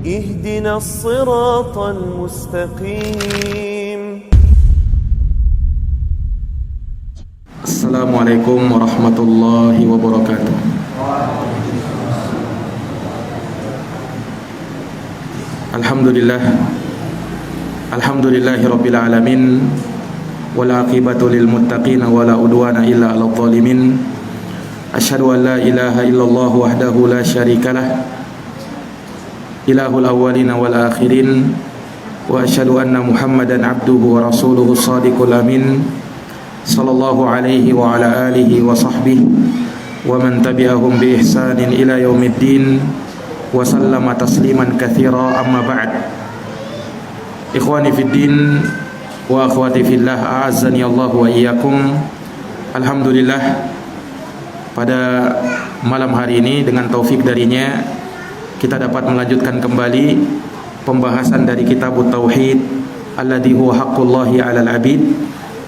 اهدنا الصراط المستقيم. Assalamualaikum warahmatullahi wabarakatuh. Alhamdulillahi rabbil alamin, wal aqibatu lil muttaqin wala udwana illa 'alal zalimin. Asyhadu an la ilaha illallah wahdahu la syarikalah, ilahul awwalin wal akhirin, wa asyhadu anna Muhammadan abduhu wa rasuluhu shadiqul amin, sallallahu alaihi wa ala alihi wa sahbihi wa man tabi'ahum bi ihsanin ila yaumiddin wa sallama tasliman katsira, amma ba'd. Ikhwani fid din wa akhwati fillah, a'azzani Allah wa iyyakum. Alhamdulillah, pada malam hari ini dengan taufik darinya kita dapat melanjutkan kembali pembahasan dari kitab Tauhid alladzi huwa haqqullahi 'alal 'abid,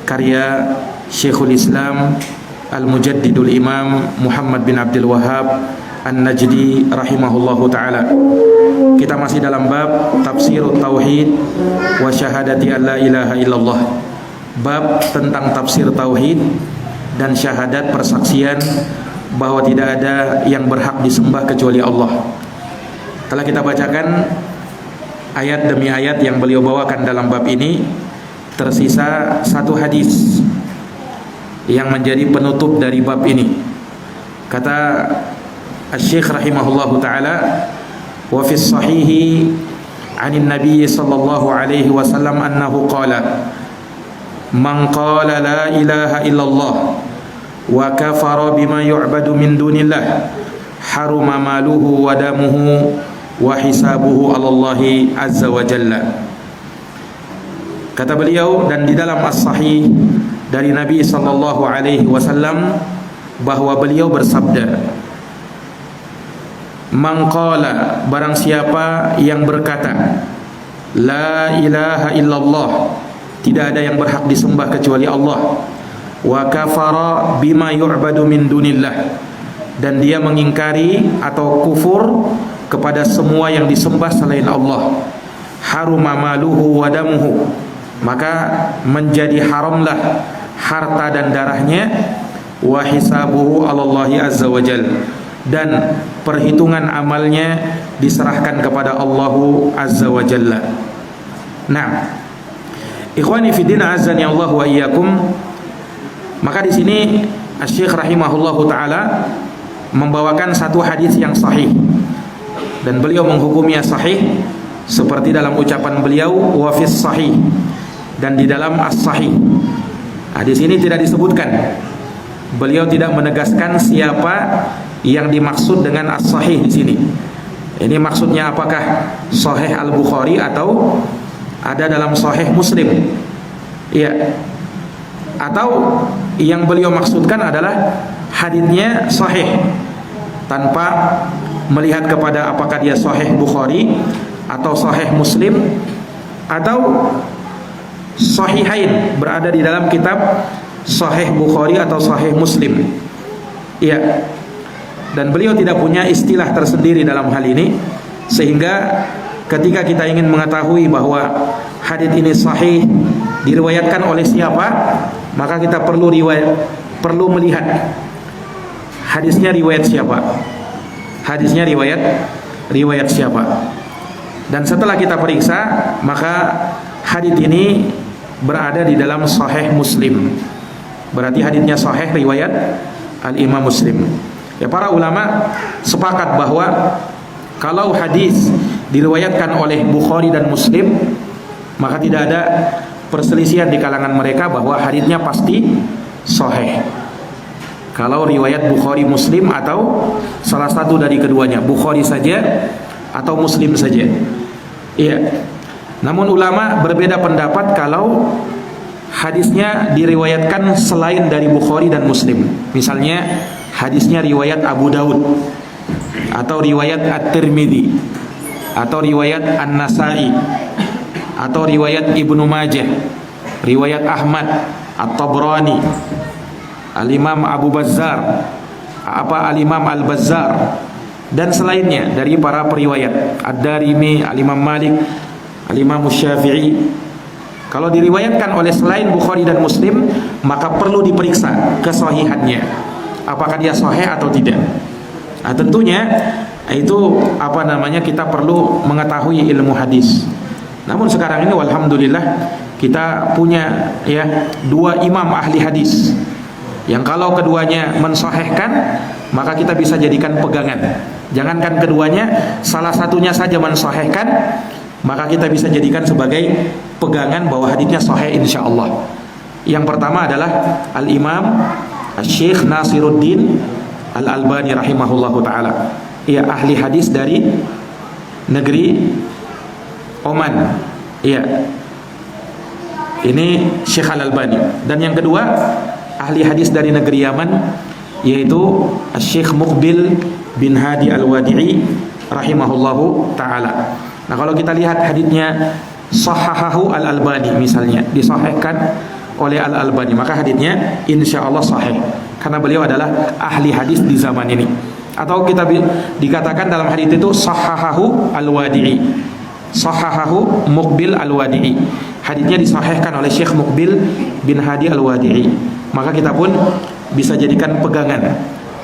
karya Syekhul Islam Al-Mujaddidul Imam Muhammad bin Abdul Wahhab An-Najdi rahimahullahu ta'ala. Kita masih dalam bab tafsirut tauhid wa syahadati an la ilaha illallah, bab tentang tafsir tauhid dan syahadat persaksian bahwa tidak ada yang berhak disembah kecuali Allah. Telah kita bacakan ayat demi ayat yang beliau bawakan dalam bab ini. Tersisa satu hadis yang menjadi penutup dari bab ini. Kata Asy-Syaikh rahimahullahu taala, wa fis sahihi 'anin nabiy sallallahu alaihi wasallam annahu qala, man qala la ilaha illallah wa kafara bima yu'badu min dunillah haruma maluhu wa damuhu wa hisabuhu 'alallahi azza wa jalla. Kata beliau, dan di dalam as-sahih dari Nabi sallallahu alaihi wasallam bahwa beliau bersabda, man qala, barang siapa yang berkata la ilaha illallah, tidak ada yang berhak disembah kecuali Allah, wa kafara bima yu'badu min dunillah, dan dia mengingkari atau kufur kepada semua yang disembah selain Allah, haruma maluhu wa damuhu, maka menjadi haramlah harta dan darahnya, wa hisabuhu 'alallahi azza wa jalla, dan perhitungan amalnya diserahkan kepada Allahu azza wa jalla. Nah, ikhwani fiddin, azani Allah wa iyyakum. Maka di sini Asy-Syaikh rahimahullahu taala membawakan satu hadis yang sahih, dan beliau menghukumnya sahih seperti dalam ucapan beliau wa fis sahih, dan di dalam as-sahih. Hadis ini tidak disebutkan, beliau tidak menegaskan siapa yang dimaksud dengan as-sahih di sini. Ini maksudnya apakah Sahih Al-Bukhari atau ada dalam Sahih Muslim? Iya. Atau yang beliau maksudkan adalah hadisnya sahih tanpa melihat kepada apakah dia Sahih Bukhari atau Sahih Muslim atau Sahihain, berada di dalam kitab Sahih Bukhari atau Sahih Muslim. Iya. Dan beliau tidak punya istilah tersendiri dalam hal ini, sehingga ketika kita ingin mengetahui bahwa hadis ini sahih diriwayatkan oleh siapa, maka kita perlu melihat hadisnya riwayat siapa. Hadisnya riwayat siapa. Dan setelah kita periksa, maka hadis ini berada di dalam Sahih Muslim. Berarti hadisnya sahih riwayat Al-Imam Muslim. Ya, para ulama sepakat bahwa kalau hadis diriwayatkan oleh Bukhari dan Muslim, maka tidak ada perselisihan di kalangan mereka bahwa hadisnya pasti sahih. Kalau riwayat Bukhari Muslim atau salah satu dari keduanya, Bukhari saja atau Muslim saja. Iya. Namun ulama berbeda pendapat kalau hadisnya diriwayatkan selain dari Bukhari dan Muslim. Misalnya hadisnya riwayat Abu Daud atau riwayat At-Tirmidzi atau riwayat An-Nasa'i atau riwayat Ibnu Majah, riwayat Ahmad, At-Tabrani, Al-Imam Abu Bazzar, Al-Imam Al-Bazzar, dan selainnya dari para periwayat, Ad-Darimi, Al-Imam Malik, Al-Imam Syafi'i. Kalau diriwayatkan oleh selain Bukhari dan Muslim, maka perlu diperiksa kesahihannya, apakah dia sahih atau tidak. Nah, tentunya itu kita perlu mengetahui ilmu hadis. Namun sekarang ini walhamdulillah kita punya dua imam ahli hadis yang kalau keduanya mensahihkan, maka kita bisa jadikan pegangan. Jangankan keduanya, salah satunya saja mensahihkan, maka kita bisa jadikan sebagai pegangan bahwa hadisnya sahih insyaallah. Yang pertama adalah Al-Imam Syekh Nasiruddin Al-Albani rahimahullahu taala. Ia ahli hadis dari negeri Oman. Iya. Ini Syekh Al-Albani. Dan yang kedua, ahli hadis dari negeri Yaman, yaitu Syekh Muqbil bin Hadi Al-Wadi'i rahimahullahu taala. Nah, kalau kita lihat hadisnya sahahahu Al-Albani misalnya, disahihkan oleh Al-Albani, maka hadisnya insyaallah sahih karena beliau adalah ahli hadis di zaman ini. Atau kita dikatakan dalam hadis itu sahahahu Al-Wadi'i, sahahahu Muqbil Al-Wadi'i, hadisnya disahihkan oleh Syekh Muqbil bin Hadi Al-Wadi'i, maka kita pun bisa jadikan pegangan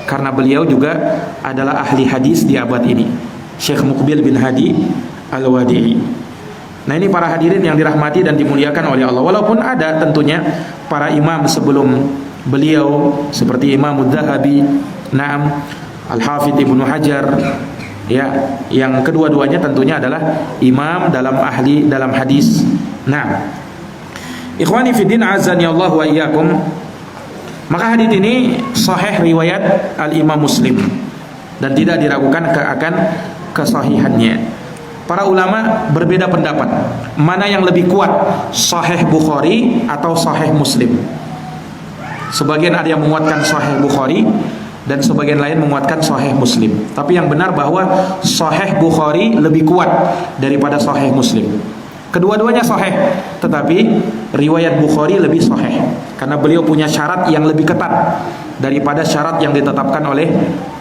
karena beliau juga adalah ahli hadis di abad ini, Syekh Muqbil bin Hadi Al-Wadi'i. Nah, ini para hadirin yang dirahmati dan dimuliakan oleh Allah. Walaupun ada tentunya para imam sebelum beliau seperti Imam Adz-Dzahabi, Naam, Al-Hafidz Ibnu Hajar, yang kedua-duanya tentunya adalah imam dalam hadis. Nah, ikhwani fiddin azani Allah wa iyyakum. Maka hadis ini sahih riwayat Al-Imam Muslim dan tidak diragukan akan kesahihannya. Para ulama berbeda pendapat mana yang lebih kuat, sahih Bukhari atau sahih Muslim. Sebagian ada yang menguatkan sahih Bukhari dan sebagian lain menguatkan sahih Muslim. Tapi yang benar bahwa sahih Bukhari lebih kuat daripada sahih Muslim. Kedua-duanya sahih, tetapi riwayat Bukhari lebih sahih karena beliau punya syarat yang lebih ketat daripada syarat yang ditetapkan oleh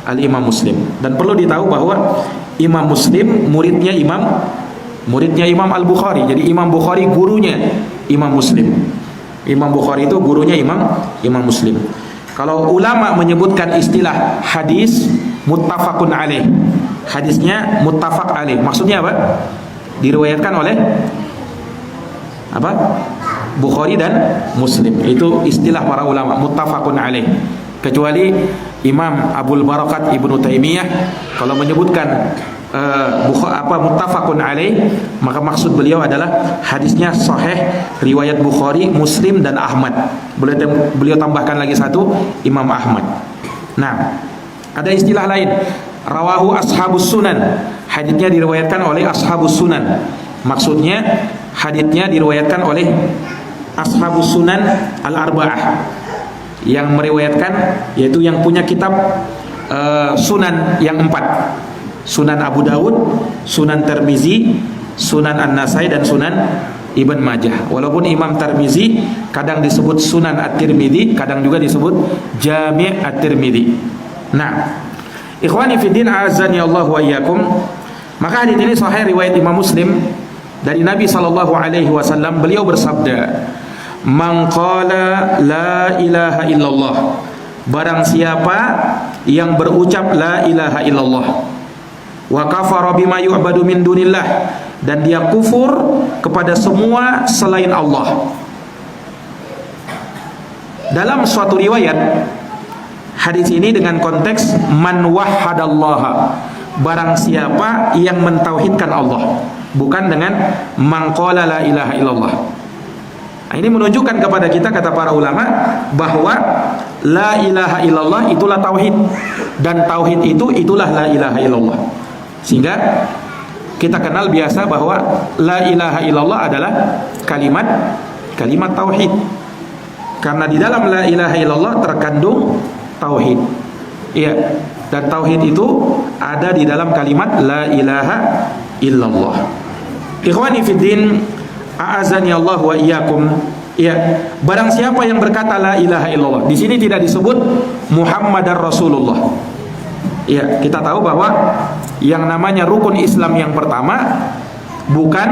Al-Imam Muslim. Dan perlu ditahu bahwa Imam Muslim muridnya Imam Al-Bukhari. Jadi Imam Bukhari gurunya Imam Muslim. Imam Bukhari itu gurunya Imam Muslim. Kalau ulama menyebutkan istilah hadis muttafaqun alaih, hadisnya muttafaq alaih, maksudnya apa? Diriwayatkan oleh Bukhari dan Muslim. Itu istilah para ulama, muttafaqun alaih. Kecuali Imam Abul Barakat Ibnu Taimiyah kalau menyebutkan muttafaqun alaih, maka maksud beliau adalah hadisnya sahih riwayat Bukhari, Muslim dan Ahmad. Beliau tambahkan lagi satu, Imam Ahmad. Nah, ada istilah lain, rawahu ashabus sunan, hadisnya diriwayatkan oleh ashabus sunan. Maksudnya hadisnya diriwayatkan oleh ashabus sunan al-arba'ah, yang meriwayatkan yaitu yang punya kitab sunan yang 4, Sunan Abu Dawud, Sunan Tirmizi, Sunan An-Nasai dan Sunan Ibn Majah. Walaupun Imam Tirmizi kadang disebut Sunan At-Tirmidzi, kadang juga disebut Jami' At-Tirmidzi. Nah, ikhwani fiddin azani Allah wa iyyakum. Maka hadis ini sahih riwayat Imam Muslim dari Nabi sallallahu alaihi wasallam. Beliau bersabda, "Man qala la ilaha illallah." Barang siapa yang berucap la ilaha illallah, wa kafara bima yu'badu min dunillah, dan dia kufur kepada semua selain Allah. Dalam suatu riwayat hadis ini dengan konteks man wahhadallaha, barang siapa yang mentauhidkan Allah, bukan dengan man qala la ilaha illallah. Nah, ini menunjukkan kepada kita, kata para ulama, bahwa la ilaha illallah itulah tauhid, dan tauhid itulah la ilaha illallah. Sehingga kita kenal biasa bahwa la ilaha illallah adalah kalimat tauhid. Karena di dalam la ilaha illallah terkandung tauhid. Iya, dan tauhid itu ada di dalam kalimat la ilaha illallah. Ikhwani fiddin, a'azani Allah wa iyyakum. Ya, barang siapa yang berkata la ilaha illallah, di sini tidak disebut Muhammadar Rasulullah. Ya, kita tahu bahwa yang namanya rukun Islam yang pertama bukan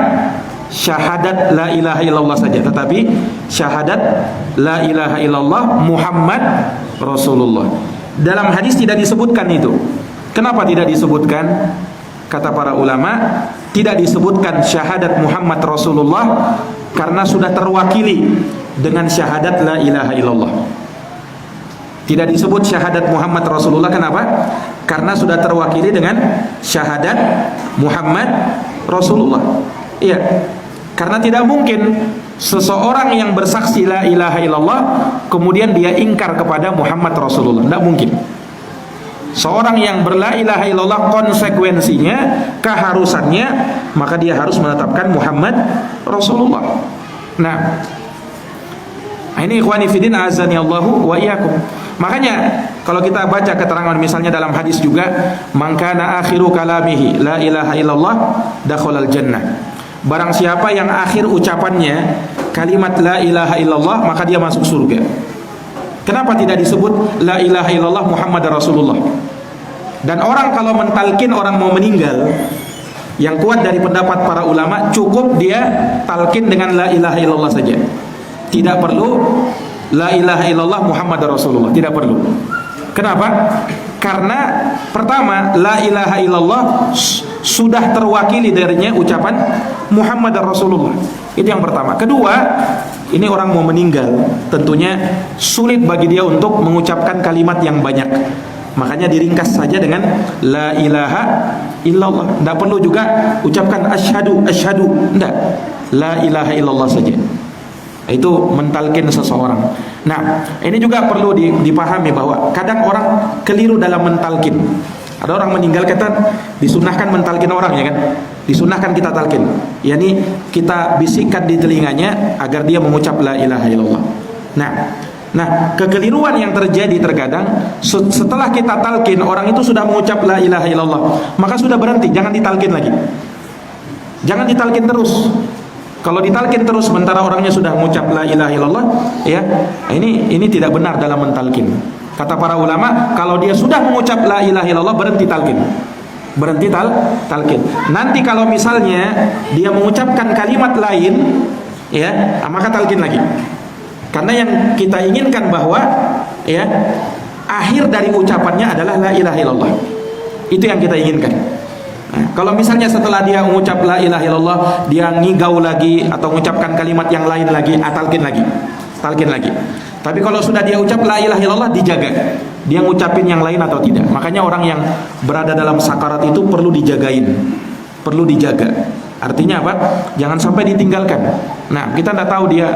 syahadat la ilaha illallah saja, tetapi syahadat la ilaha illallah Muhammad Rasulullah. Dalam hadis tidak disebutkan itu. Kenapa tidak disebutkan? Kata para ulama, tidak disebutkan syahadat Muhammad Rasulullah karena sudah terwakili dengan syahadat la ilaha illallah. Tidak disebut syahadat Muhammad Rasulullah, kenapa? Karena sudah terwakili dengan syahadat Muhammad Rasulullah. Iya, karena tidak mungkin seseorang yang bersaksi la ilaha illallah kemudian dia ingkar kepada Muhammad Rasulullah. Tidak mungkin. Seorang yang berla ilaha illallah konsekuensinya, keharusannya, maka dia harus menetapkan Muhammad Rasulullah. Nah, ini ikhwani fiddin azani Allahu wa iyyakum. Makanya kalau kita baca keterangan misalnya dalam hadis juga, man kana akhiru kalamihi la ilaha illallah dakhalal jannah. Barang siapa yang akhir ucapannya kalimat la ilaha illallah, maka dia masuk surga. Kenapa tidak disebut la ilaha illallah Muhammad Rasulullah? Dan orang kalau mentalkin orang mau meninggal, yang kuat dari pendapat para ulama, cukup dia talkin dengan la ilaha illallah saja. Tidak perlu la ilaha illallah Muhammad Rasulullah, tidak perlu. Kenapa? Karena pertama, la ilaha illallah sudah terwakili darinya ucapan Muhammad Rasulullah. Itu yang pertama. Kedua, ini orang mau meninggal, tentunya sulit bagi dia untuk mengucapkan kalimat yang banyak. Makanya diringkas saja dengan la ilaha illallah. Tidak perlu juga ucapkan asyhadu, asyhadu. Tidak. La ilaha illallah saja. Itu mentalkin seseorang. Nah, ini juga perlu dipahami bahwa kadang orang keliru dalam mentalkin. Ada orang meninggal, kata disunahkan mentalkin orang, ya kan? Disunahkan kita talkin. Yani kita bisikkan di telinganya agar dia mengucap la ilaha illallah. Nah, kekeliruan yang terjadi terkadang setelah kita talkin orang itu sudah mengucap la ilaha illallah, maka sudah berhenti, jangan ditalkin lagi. Jangan ditalkin terus. Kalau ditalkin terus sementara orangnya sudah mengucap la ilaha illallah, ya, ini tidak benar dalam mentalkin. Kata para ulama, kalau dia sudah mengucap la ilaha illallah, berhenti talkin. Berhenti talkin. Nanti kalau misalnya dia mengucapkan kalimat lain, ya, maka talkin lagi. Karena yang kita inginkan bahwa, ya, akhir dari ucapannya adalah la ilaha illallah. Itu yang kita inginkan. Nah, kalau misalnya setelah dia mengucap la ilaha illallah, dia ngigau lagi atau mengucapkan kalimat yang lain lagi, talkin lagi. Tapi kalau sudah dia ucap la ilaha illallah, dijaga dia ngucapin yang lain atau tidak. Makanya orang yang berada dalam sakarat itu perlu dijagain, perlu dijaga. Artinya apa? Jangan sampai ditinggalkan. Nah, kita tidak tahu dia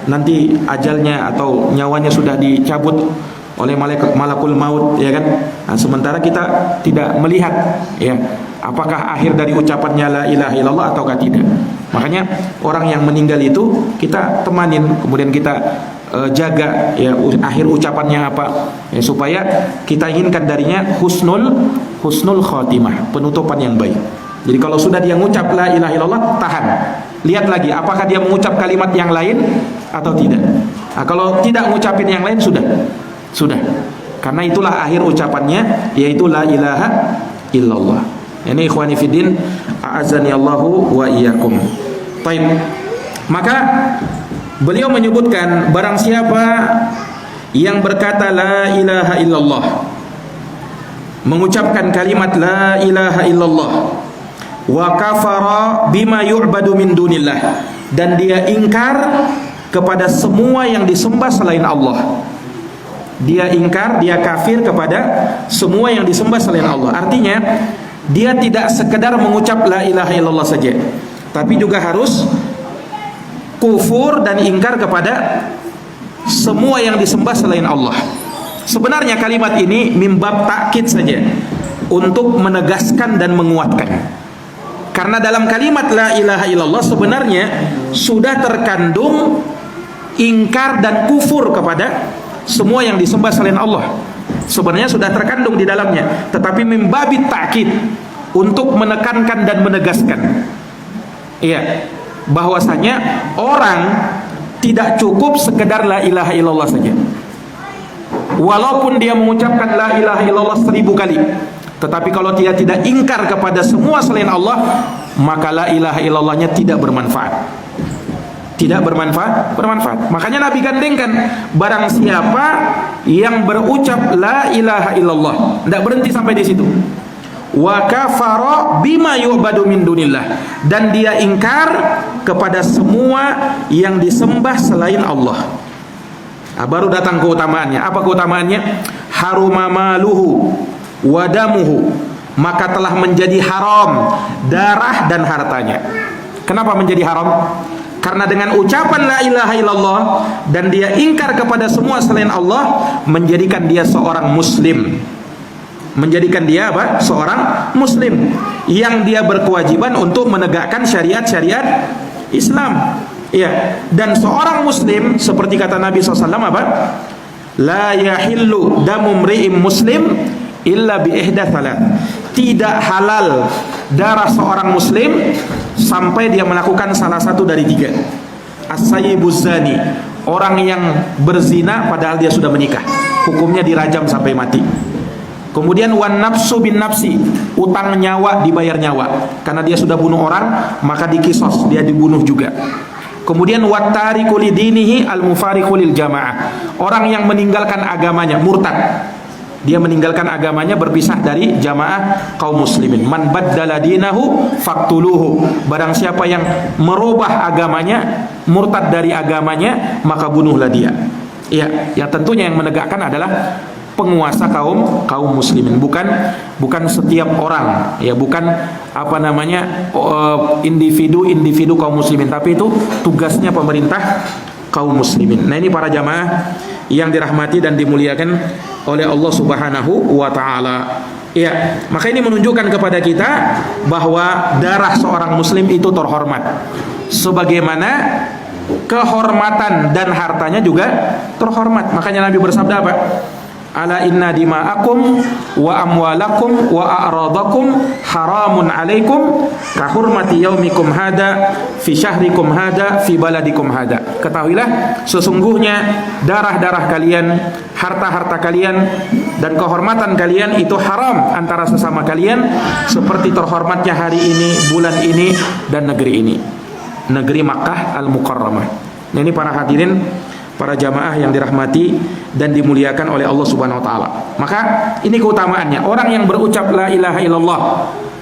nanti ajalnya atau nyawanya sudah dicabut oleh malakul maut, ya kan? Nah, sementara kita tidak melihat, ya, apakah akhir dari ucapannya la ilaha illallah ataukah tidak. Makanya orang yang meninggal itu kita temanin, kemudian kita jaga, ya, akhir ucapannya apa, ya, supaya kita inginkan darinya husnul khatimah, penutupan yang baik. Jadi kalau sudah dia mengucap la ilaha illallah, tahan. Lihat lagi apakah dia mengucap kalimat yang lain atau tidak. Nah, kalau tidak mengucapin yang lain, sudah. Karena itulah akhir ucapannya, yaitu la ilaha illallah. Ini ikhwani fiddin, a'azani Allahu wa iyyakum. Baik. Maka beliau menyebutkan barang siapa yang berkata la ilaha illallah, mengucapkan kalimat la ilaha illallah, wa kafara bima yu'badu min dunillah, dan dia ingkar kepada semua yang disembah selain Allah. Dia ingkar, dia kafir kepada semua yang disembah selain Allah. Artinya dia tidak sekedar mengucap la ilaha illallah saja, tapi juga harus kufur dan ingkar kepada semua yang disembah selain Allah. Sebenarnya kalimat ini mimbab takkid saja, untuk menegaskan dan menguatkan. Karena dalam kalimat la ilaha illallah sebenarnya sudah terkandung ingkar dan kufur kepada semua yang disembah selain Allah. Sebenarnya sudah terkandung di dalamnya, tetapi mimbabit takkid, untuk menekankan dan menegaskan, iya, bahwasanya orang tidak cukup sekedar la ilaha illallah saja. walaupun dia mengucapkan la ilaha illallah 1000 kali, tetapi kalau dia tidak ingkar kepada semua selain Allah, maka la ilaha illallahnya tidak bermanfaat. Tidak bermanfaat. Makanya Nabi gandengkan, barang siapa yang berucap la ilaha illallah, tidak berhenti sampai di situ, wa kafara bima yu'badu min dunillah, dan dia ingkar kepada semua yang disembah selain Allah. Baru datang keutamaannya. Apa keutamaannya? Haruma maluhu wadamuhu, maka telah menjadi haram darah dan hartanya. Kenapa menjadi haram? Karena dengan ucapan la ilaha illallah dan dia ingkar kepada semua selain Allah, menjadikan dia seorang muslim. Menjadikan dia apa? Seorang muslim yang dia berkewajiban untuk menegakkan syariat-syariat Islam. Ya, dan seorang muslim seperti kata Nabi SAW apa? La yahillu damu mri'im muslim illa bi ihda thalath. Tidak halal darah seorang muslim sampai dia melakukan salah satu dari 3. As-sayyibuz zani, orang yang berzina padahal dia sudah menikah, hukumnya dirajam sampai mati. Kemudian wan nafsu bin nafsi, utang nyawa dibayar nyawa, karena dia sudah bunuh orang maka dikisos, dia dibunuh juga. Kemudian wattariqu lidinihi al-mufariqu lil jamaah, orang yang meninggalkan agamanya, murtad. Dia meninggalkan agamanya, berpisah dari jamaah kaum muslimin. Man baddala dinahu faqtuluhu, barang siapa yang merubah agamanya, murtad dari agamanya, maka bunuhlah dia. Ya, yang tentunya yang menegakkan adalah penguasa kaum muslimin, bukan setiap orang, ya, bukan individu kaum muslimin, tapi itu tugasnya pemerintah kaum muslimin. Nah, ini para jamaah yang dirahmati dan dimuliakan oleh Allah Subhanahu wa taala. Ya, maka ini menunjukkan kepada kita bahwa darah seorang muslim itu terhormat, sebagaimana kehormatan dan hartanya juga terhormat. Makanya Nabi bersabda apa? Ala inna dima'akum wa amwalakum wa a'radakum haramun alaikum ka hurmati yaumikum hada fi syahrikum hada fi baladikum hada. Ketahuilah, sesungguhnya darah-darah kalian, harta-harta kalian, dan kehormatan kalian itu haram antara sesama kalian, seperti terhormatnya hari ini, bulan ini, dan negeri ini, negeri Makkah Al-Mukarramah. Nah, ini para hadirin, para jamaah yang dirahmati dan dimuliakan oleh Allah Subhanahu wa taala. Maka ini keutamaannya. Orang yang berucap la ilaha illallah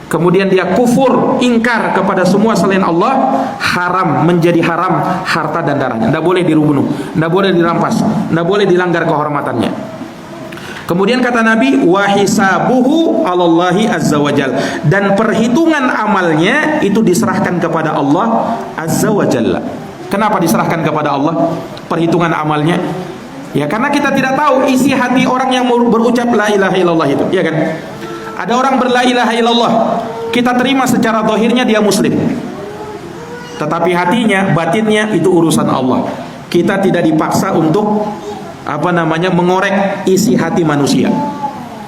kemudian dia kufur, ingkar kepada semua selain Allah, haram, menjadi haram harta dan darahnya. Tidak boleh dibunuh, tidak boleh dirampas, tidak boleh dilanggar kehormatannya. Kemudian kata Nabi, wa hisabuhu 'alallahi azza wajal, dan perhitungan amalnya itu diserahkan kepada Allah azza wajalla. Kenapa diserahkan kepada Allah perhitungan amalnya? Ya, karena kita tidak tahu isi hati orang yang berucap la ilaha illallah itu, ya kan? Ada orang berla ilaha illallah, kita terima secara zahirnya dia muslim, tetapi hatinya, batinnya itu urusan Allah. Kita tidak dipaksa untuk mengorek isi hati manusia.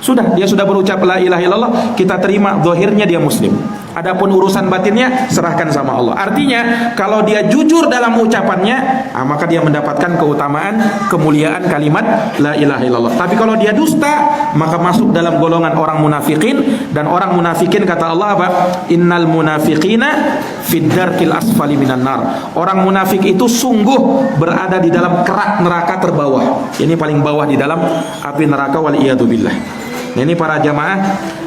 Sudah, dia sudah berucap la ilaha illallah, kita terima zahirnya dia muslim. Adapun urusan batinnya serahkan sama Allah. Artinya kalau dia jujur dalam ucapannya, maka dia mendapatkan keutamaan, kemuliaan kalimat la ilaha illallah. Tapi kalau dia dusta, maka masuk dalam golongan orang munafikin. Dan orang munafikin kata Allah apa? Innal munafiqina fid darkil asfali minan nar. Orang munafik itu sungguh berada di dalam kerak neraka terbawah. Ini paling bawah di dalam api neraka, wal iyadu billah. Nah, ini para jamaah,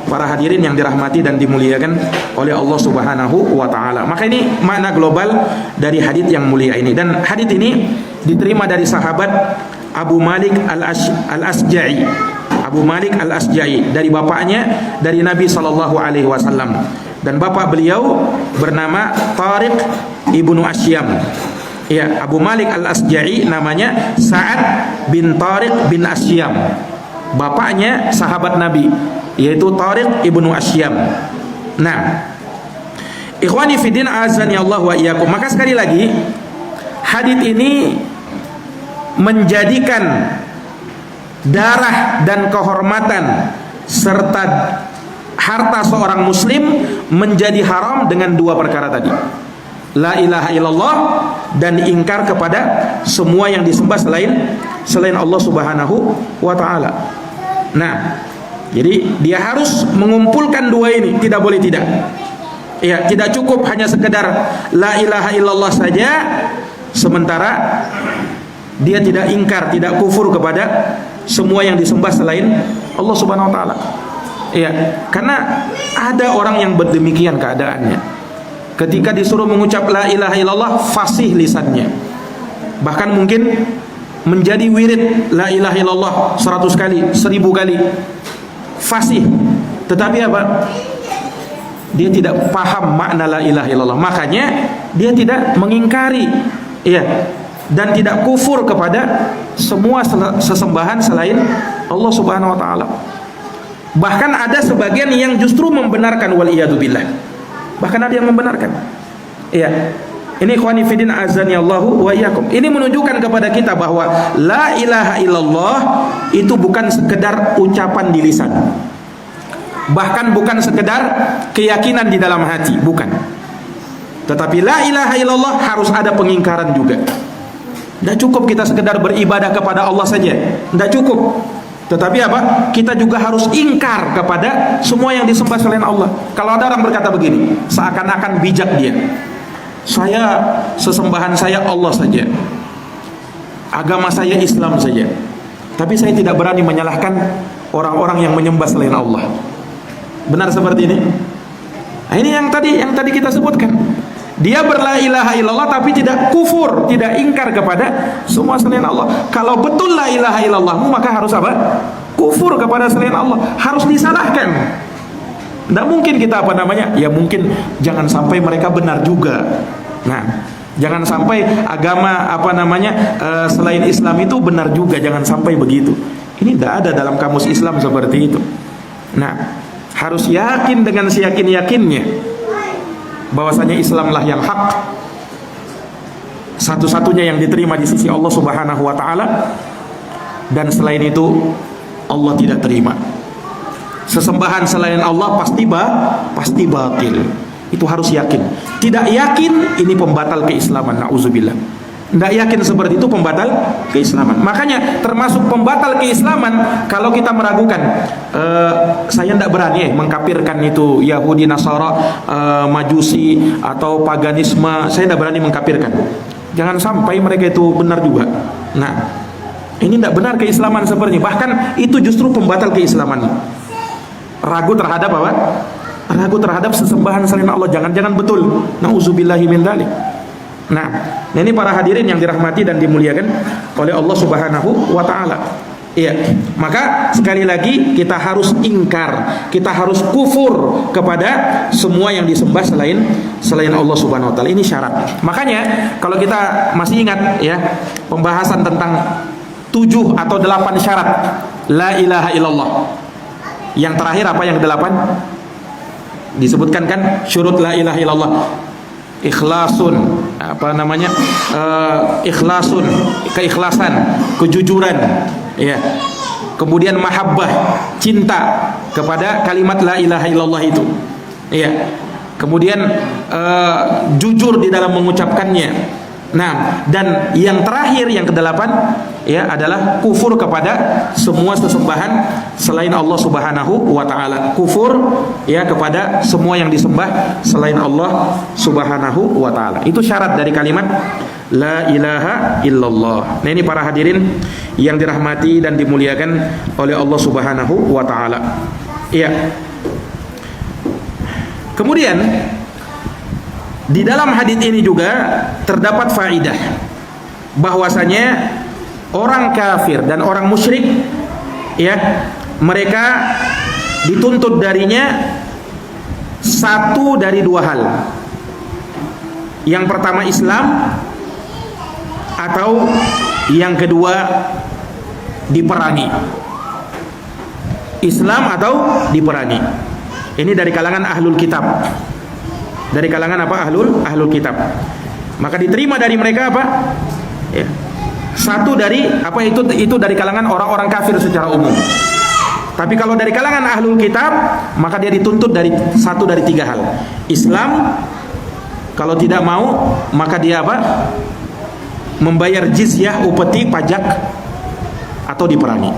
para hadirin yang dirahmati dan dimuliakan oleh Allah Subhanahu wa taala. Maka ini makna global dari hadits yang mulia ini, dan hadits ini diterima dari sahabat Abu Malik Al-Asja'i. Abu Malik Al-Asja'i dari bapaknya, dari Nabi sallallahu alaihi wasallam, dan bapak beliau bernama Tariq ibnu Asyam. Ya, Abu Malik Al-Asja'i namanya Sa'ad bin Tariq bin Asyam. Bapaknya sahabat Nabi, yaitu Tariq ibnu Asyam. Nah, ikhwani fiddin azani Allah wa iyyakum. Maka sekali lagi, hadits ini menjadikan darah dan kehormatan serta harta seorang muslim menjadi haram dengan dua perkara tadi: la ilaha illallah dan ingkar kepada semua yang disembah selain selain Allah Subhanahu wa taala. Nah, jadi dia harus mengumpulkan dua ini, tidak boleh tidak. Ya, tidak cukup hanya sekedar la ilaha illallah saja sementara dia tidak ingkar, tidak kufur kepada semua yang disembah selain Allah Subhanahu wa taala. Ya, karena ada orang yang berdemikian keadaannya. Ketika disuruh mengucap la ilaha illallah, fasih lisannya. Bahkan mungkin menjadi wirid la ilaha illallah 100 kali, 1000 kali. Fasih. Tetapi apa? Dia tidak paham makna la ilaha illallah. Makanya dia tidak mengingkari, ya, dan tidak kufur kepada semua sesembahan selain Allah Subhanahu wa taala. Bahkan ada sebagian yang justru membenarkan, waliyadzubillah. Bahkan ada yang membenarkan. Iya. Ini ikhwani fillah azani Allahu wa iyyakum. Ini menunjukkan kepada kita bahwa la ilaha illallah itu bukan sekedar ucapan di lisan. Bahkan bukan sekedar keyakinan di dalam hati, bukan. Tetapi la ilaha illallah harus ada pengingkaran juga. Tidak cukup kita sekedar beribadah kepada Allah saja, tidak cukup. Tetapi apa? Kita juga harus ingkar kepada semua yang disembah selain Allah. Kalau ada orang berkata begini, seakan-akan bijak dia, saya, sesembahan saya Allah saja, agama saya Islam saja, tapi saya tidak berani menyalahkan orang-orang yang menyembah selain Allah. Benar seperti ini? Nah, ini yang tadi kita sebutkan. Dia berla ilaha illallah tapi tidak kufur, tidak ingkar kepada semua selain Allah. Kalau betul la ilaha illallahmu, maka harus apa? Kufur kepada selain Allah, harus disalahkan. Tidak mungkin kita ya mungkin jangan sampai mereka benar juga. Nah, jangan sampai agama selain Islam itu benar juga, jangan sampai begitu. Ini tidak ada dalam kamus Islam seperti itu. Nah, harus yakin dengan seyakin-yakinnya bahwasanya Islamlah yang hak, satu-satunya yang diterima di sisi Allah Subhanahu wa taala, dan selain itu Allah tidak terima. Sesembahan selain Allah pasti batil. Itu harus yakin. Tidak yakin, ini pembatal keislaman, nauzubillah. Tidak yakin seperti itu pembatal keislaman. Makanya termasuk pembatal keislaman kalau kita meragukan, saya tidak berani mengkafirkan itu Yahudi, Nasara, Majusi atau paganisme. Saya tidak berani mengkafirkan. Jangan sampai mereka itu benar juga. Nah, ini tidak benar keislaman seperti ini. Bahkan itu justru pembatal keislaman. Ragu terhadap apa? Ragu terhadap sesembahan selain Allah. Jangan-jangan betul. Nauzubillahi min dzalik. Nah, ini para hadirin yang dirahmati dan dimuliakan oleh Allah Subhanahu wa taala. Iya, maka sekali lagi kita harus ingkar, kita harus kufur kepada semua yang disembah selain Allah Subhanahu wa taala. Ini syarat. Makanya kalau kita masih ingat ya, pembahasan tentang 7 atau 8 syarat la ilaha illallah. Yang terakhir apa yang 8? Disebutkan kan syurut la ilaha illallah. Ikhlasun, ikhlasun, keikhlasan, kejujuran, ya. Kemudian mahabbah, cinta kepada kalimat la ilaha illallah itu, ya. Kemudian jujur di dalam mengucapkannya. Nah, dan yang terakhir yang ke-8 ya adalah kufur kepada semua sesembahan selain Allah Subhanahu wa taala. Kufur ya kepada semua yang disembah selain Allah Subhanahu wa taala. Itu syarat dari kalimat la ilaha illallah. Nah, ini para hadirin yang dirahmati dan dimuliakan oleh Allah Subhanahu wa taala. Iya. Kemudian di dalam hadis ini juga terdapat faidah bahwasanya orang kafir dan orang musyrik ya, mereka dituntut darinya satu dari 2 hal. Yang pertama Islam, atau yang kedua diperangi. Islam atau diperangi. Ini dari kalangan ahlul kitab. Dari kalangan apa? Ahlul kitab. Maka diterima dari mereka apa? Ya. Satu dari apa itu dari kalangan orang-orang kafir secara umum. Tapi kalau dari kalangan ahlul kitab, maka dia dituntut dari satu dari 3 hal. Islam, kalau tidak mau, maka dia apa? Membayar jizyah, upeti, pajak atau diperangi.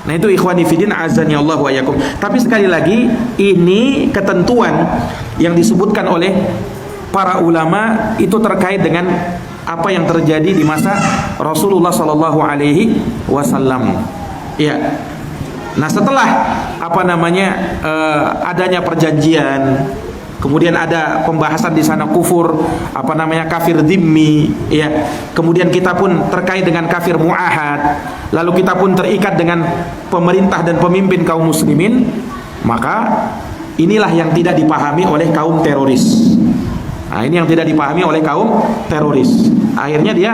Nah itu ikhwani fiddin azani Allah wa yakum. Tapi sekali lagi ini ketentuan yang disebutkan oleh para ulama itu terkait dengan apa yang terjadi di masa Rasulullah Sallallahu Alaihi Wasallam. Ya. Nah setelah adanya perjanjian, kemudian ada pembahasan di sana kufur kafir dhimmi, ya. Kemudian kita pun terkait dengan kafir muahad, lalu kita pun terikat dengan pemerintah dan pemimpin kaum muslimin, maka inilah yang tidak dipahami oleh kaum teroris. Nah, ini yang tidak dipahami oleh kaum teroris. Akhirnya dia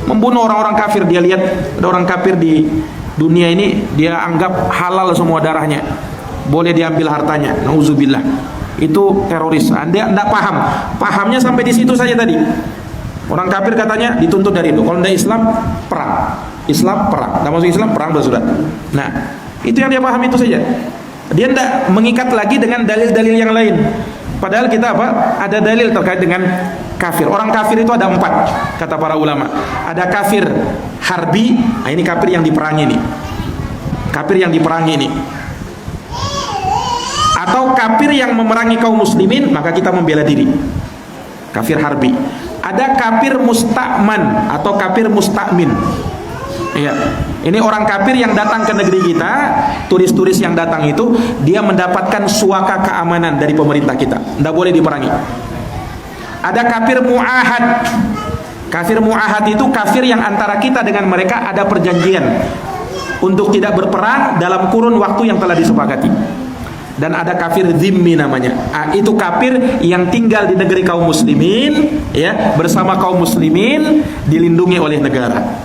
membunuh orang-orang kafir. Dia lihat ada orang kafir di dunia ini, dia anggap halal semua darahnya, boleh diambil hartanya. Nauzubillah. Itu teroris. Anda tidak paham. Pahamnya sampai di situ saja tadi. Orang kafir katanya dituntut dari itu. Kalau tidak Islam, perang. Islam, perang. Tidak masuk Islam, perang bersurat. Nah, itu yang dia paham itu saja. Dia tidak mengikat lagi dengan dalil-dalil yang lain. Padahal kita ada dalil terkait dengan kafir. Orang kafir itu ada 4, kata para ulama. Ada kafir harbi, nah ini kafir yang diperangi nih. Kafir yang diperangi nih. Atau kafir yang memerangi kaum muslimin, maka kita membela diri. Kafir harbi. Ada kafir musta'man atau kafir musta'min. Ya. Ini orang kafir yang datang ke negeri kita, turis-turis yang datang itu, dia mendapatkan suaka keamanan dari pemerintah kita. Tidak boleh diperangi. Ada kafir mu'ahad. Kafir mu'ahad itu kafir yang antara kita dengan mereka ada perjanjian untuk tidak berperang dalam kurun waktu yang telah disepakati. Dan ada kafir dhimmi namanya. Itu kafir yang tinggal di negeri kaum muslimin, ya, bersama kaum muslimin, dilindungi oleh negara.